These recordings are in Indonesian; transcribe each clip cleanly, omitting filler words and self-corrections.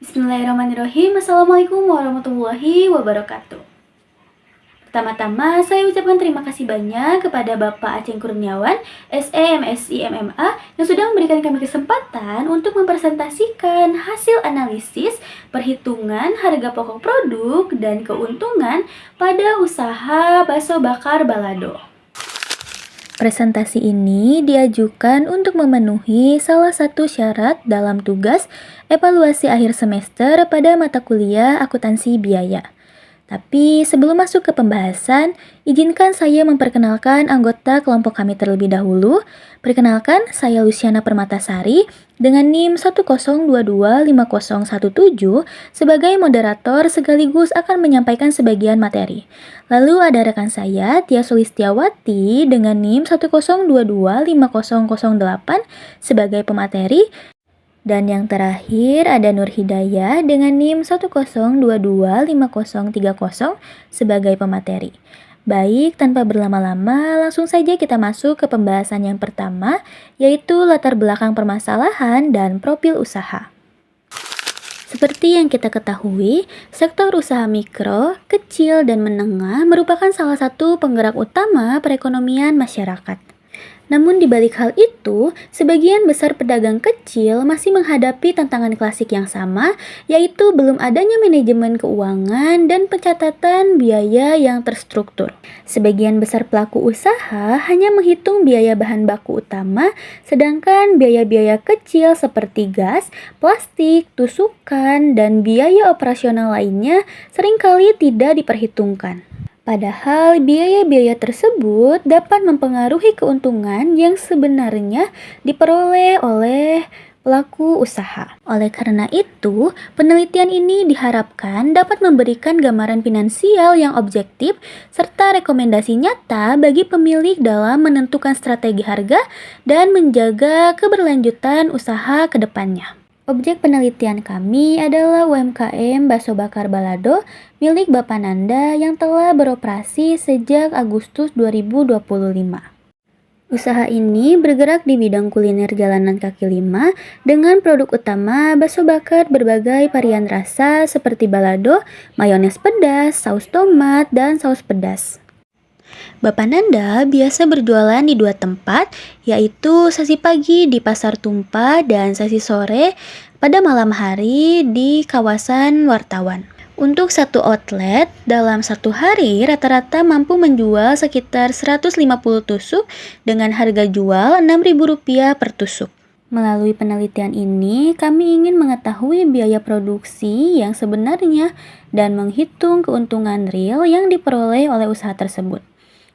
Bismillahirrahmanirrahim. Assalamualaikum warahmatullahi wabarakatuh. Pertama-tama, saya ucapkan terima kasih banyak kepada Bapak Aceng Kurniawan, SE MSI MMA, yang sudah memberikan kami kesempatan untuk mempresentasikan hasil analisis perhitungan harga pokok produk dan keuntungan pada usaha bakso bakar Balado. Presentasi ini diajukan untuk memenuhi salah satu syarat dalam tugas evaluasi akhir semester pada mata kuliah akuntansi biaya. Tapi sebelum masuk ke pembahasan, izinkan saya memperkenalkan anggota kelompok kami terlebih dahulu. Perkenalkan, saya Luciana Permatasari dengan NIM 102250117 sebagai moderator sekaligus akan menyampaikan sebagian materi. Lalu ada rekan saya, Tia Sulistiawati dengan NIM 102250008 sebagai pemateri. Dan yang terakhir ada Nur Hidayah dengan NIM 102250030 sebagai pemateri. Baik, tanpa berlama-lama, langsung saja kita masuk ke pembahasan yang pertama, yaitu latar belakang permasalahan dan profil usaha. Seperti yang kita ketahui, sektor usaha mikro, kecil, dan menengah merupakan salah satu penggerak utama perekonomian masyarakat. Namun di balik hal itu, sebagian besar pedagang kecil masih menghadapi tantangan klasik yang sama, yaitu belum adanya manajemen keuangan dan pencatatan biaya yang terstruktur. Sebagian besar pelaku usaha hanya menghitung biaya bahan baku utama, sedangkan biaya-biaya kecil seperti gas, plastik, tusukan, dan biaya operasional lainnya seringkali tidak diperhitungkan. Padahal biaya-biaya tersebut dapat mempengaruhi keuntungan yang sebenarnya diperoleh oleh pelaku usaha. Oleh karena itu, penelitian ini diharapkan dapat memberikan gambaran finansial yang objektif serta rekomendasi nyata bagi pemilik dalam menentukan strategi harga dan menjaga keberlanjutan usaha ke depannya. Objek penelitian kami adalah UMKM Bakso Bakar Balado milik Bapak Nanda yang telah beroperasi sejak Agustus 2025. Usaha ini bergerak di bidang kuliner jalanan kaki lima dengan produk utama bakso bakar berbagai varian rasa seperti balado, mayones pedas, saus tomat, dan saus pedas. Bapak Nanda biasa berjualan di dua tempat, yaitu sesi pagi di Pasar Tumpah dan sesi sore pada malam hari di kawasan Wartawan. Untuk satu outlet, dalam satu hari rata-rata mampu menjual sekitar 150 tusuk dengan harga jual Rp6.000 per tusuk. Melalui penelitian ini, kami ingin mengetahui biaya produksi yang sebenarnya dan menghitung keuntungan real yang diperoleh oleh usaha tersebut.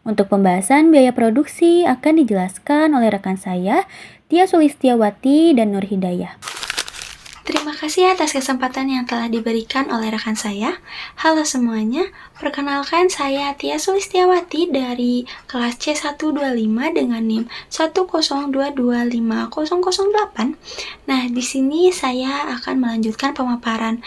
Untuk pembahasan biaya produksi akan dijelaskan oleh rekan saya, Tia Sulistiawati dan Nur Hidayah. Terima kasih atas kesempatan yang telah diberikan oleh rekan saya. Halo semuanya, perkenalkan saya Tia Sulistiawati dari kelas C125 dengan NIM 102250008. Nah, di sini saya akan melanjutkan pemaparan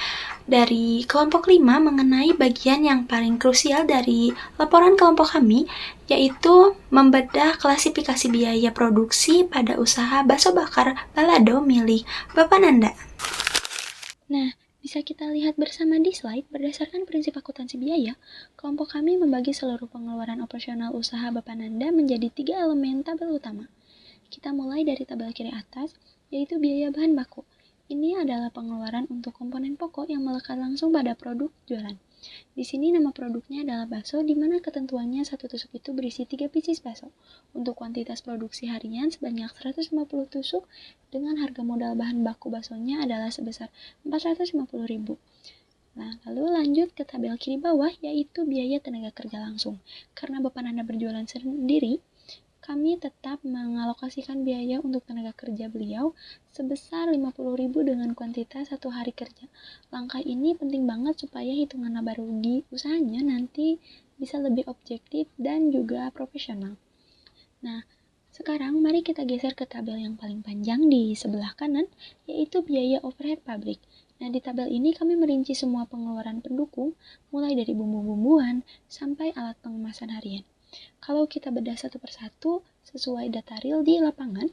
dari kelompok 5 mengenai bagian yang paling krusial dari laporan kelompok kami, yaitu membedah klasifikasi biaya produksi pada usaha bakso bakar Balado milik Bapak Nanda. Nah, bisa kita lihat bersama di slide, berdasarkan prinsip akuntansi biaya, kelompok kami membagi seluruh pengeluaran operasional usaha Bapak Nanda menjadi 3 elemen tabel utama. Kita mulai dari tabel kiri atas, yaitu biaya bahan baku. Ini adalah pengeluaran untuk komponen pokok yang melekat langsung pada produk jualan. Di sini nama produknya adalah bakso, di mana ketentuannya satu tusuk itu berisi 3 pieces bakso. Untuk kuantitas produksi harian sebanyak 150 tusuk dengan harga modal bahan baku baksonya adalah sebesar Rp450.000. Nah, lalu lanjut ke tabel kiri bawah, yaitu biaya tenaga kerja langsung. Karena Bapak Nanda berjualan sendiri, kami tetap mengalokasikan biaya untuk tenaga kerja beliau sebesar Rp50.000 dengan kuantitas 1 hari kerja. Langkah ini penting banget supaya hitungan laba rugi usahanya nanti bisa lebih objektif dan juga profesional. Nah, sekarang mari kita geser ke tabel yang paling panjang di sebelah kanan, yaitu biaya overhead pabrik. Nah, di tabel ini kami merinci semua pengeluaran pendukung, mulai dari bumbu-bumbuan sampai alat pengemasan harian. Kalau kita bedah satu persatu sesuai data real di lapangan,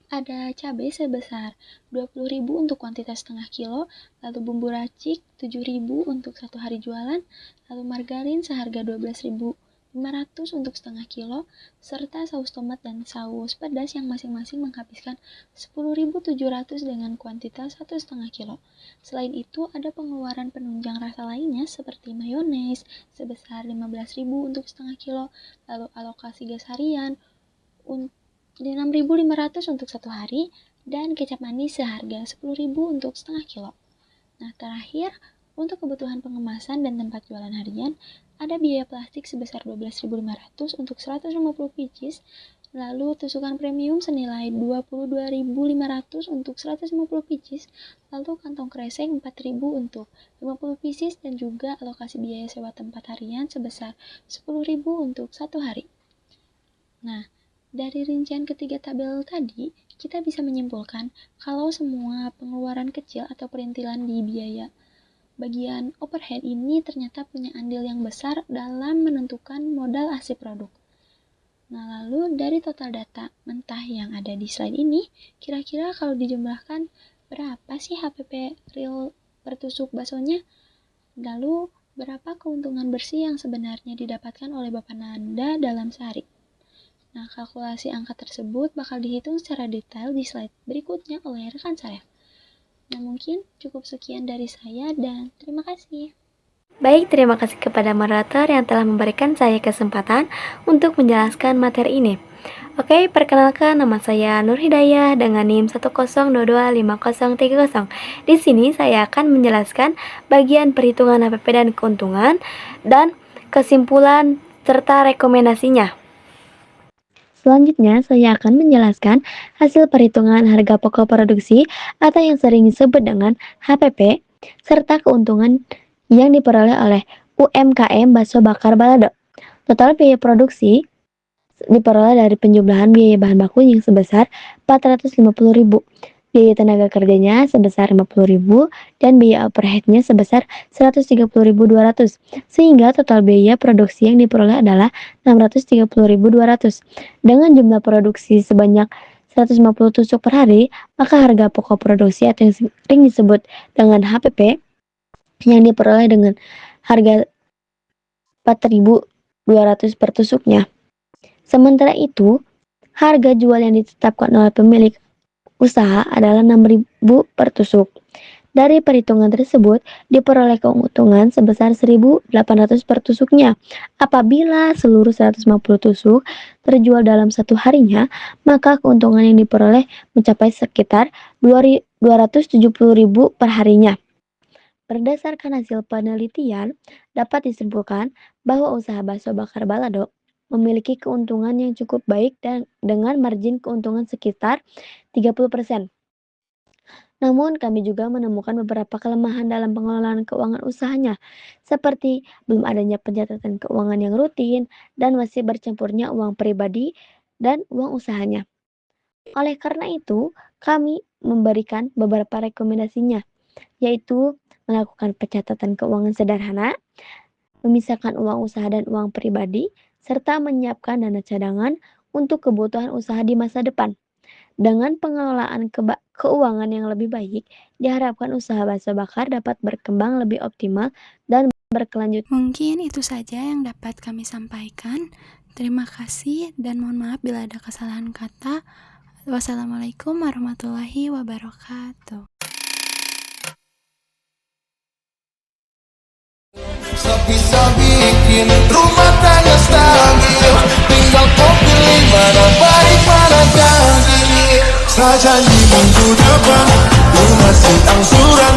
ada cabai sebesar 20.000 untuk kuantitas setengah kilo, lalu bumbu racik 7.000 untuk 1 hari jualan, lalu margarin seharga 12.500 untuk setengah kilo, serta saus tomat dan saus pedas yang masing-masing menghabiskan 10.700 dengan kuantitas 1,5 kilo. Selain itu, ada pengeluaran penunjang rasa lainnya seperti mayones sebesar 15.000 untuk setengah kilo, lalu alokasi gas harian 6.500 untuk 1 hari, dan kecap manis seharga 10.000 untuk setengah kilo. Nah, terakhir, untuk kebutuhan pengemasan dan tempat jualan harian, ada biaya plastik sebesar 12.500 untuk 150 pieces, lalu tusukan premium senilai 22.500 untuk 150 pieces, lalu kantong kresek 4.000 untuk 50 pieces, dan juga alokasi biaya sewa tempat harian sebesar 10.000 untuk 1 hari. Nah, dari rincian ketiga tabel tadi, kita bisa menyimpulkan kalau semua pengeluaran kecil atau perintilan di biaya bagian overhead ini ternyata punya andil yang besar dalam menentukan modal asli produk. Nah, lalu dari total data mentah yang ada di slide ini, kira-kira kalau dijumlahkan berapa sih HPP real per tusuk baksonya? Lalu, berapa keuntungan bersih yang sebenarnya didapatkan oleh Bapak Nanda dalam sehari? Nah, kalkulasi angka tersebut bakal dihitung secara detail di slide berikutnya oleh rekan saya. Nah, mungkin cukup sekian dari saya dan terima kasih. Baik, terima kasih kepada moderator yang telah memberikan saya kesempatan untuk menjelaskan materi ini. Oke, perkenalkan nama saya Nur Hidayah dengan NIM 1025030. Di sini saya akan menjelaskan bagian perhitungan HPP dan keuntungan dan kesimpulan serta rekomendasinya. Selanjutnya, saya akan menjelaskan hasil perhitungan harga pokok produksi atau yang sering disebut dengan HPP, serta keuntungan yang diperoleh oleh UMKM Bakso Bakar Balado. Total biaya produksi diperoleh dari penjumlahan biaya bahan baku yang sebesar 450.000, biaya tenaga kerjanya sebesar 50.000, dan biaya overheadnya sebesar 130.200, sehingga total biaya produksi yang diperoleh adalah 630.200. Dengan jumlah produksi sebanyak 150 tusuk per hari, maka harga pokok produksi atau yang sering disebut dengan HPP yang diperoleh dengan harga 4.200 per tusuknya. Sementara itu, harga jual yang ditetapkan oleh pemilik usaha adalah 6.000 per tusuk. Dari perhitungan tersebut, diperoleh keuntungan sebesar 1.800 per tusuknya. Apabila seluruh 150 tusuk terjual dalam satu harinya, maka keuntungan yang diperoleh mencapai sekitar 270.000 per harinya. Berdasarkan hasil penelitian, dapat disimpulkan bahwa usaha bakso bakar balado memiliki keuntungan yang cukup baik dan dengan margin keuntungan sekitar 30%. Namun, kami juga menemukan beberapa kelemahan dalam pengelolaan keuangan usahanya, seperti belum adanya pencatatan keuangan yang rutin dan masih bercampurnya uang pribadi dan uang usahanya. Oleh karena itu, kami memberikan beberapa rekomendasinya, yaitu melakukan pencatatan keuangan sederhana, memisahkan uang usaha dan uang pribadi, serta menyiapkan dana cadangan untuk kebutuhan usaha di masa depan. Dengan pengelolaan keuangan yang lebih baik, diharapkan usaha bakso bakar dapat berkembang lebih optimal dan berkelanjutan. Mungkin itu saja yang dapat kami sampaikan. Terima kasih dan mohon maaf bila ada kesalahan kata. Wassalamualaikum warahmatullahi wabarakatuh. Bisa bikin rumah tangga stabil, tinggal kau pilih mana baik mana ganjil. Saja di minggu depan, lu masih angsuran.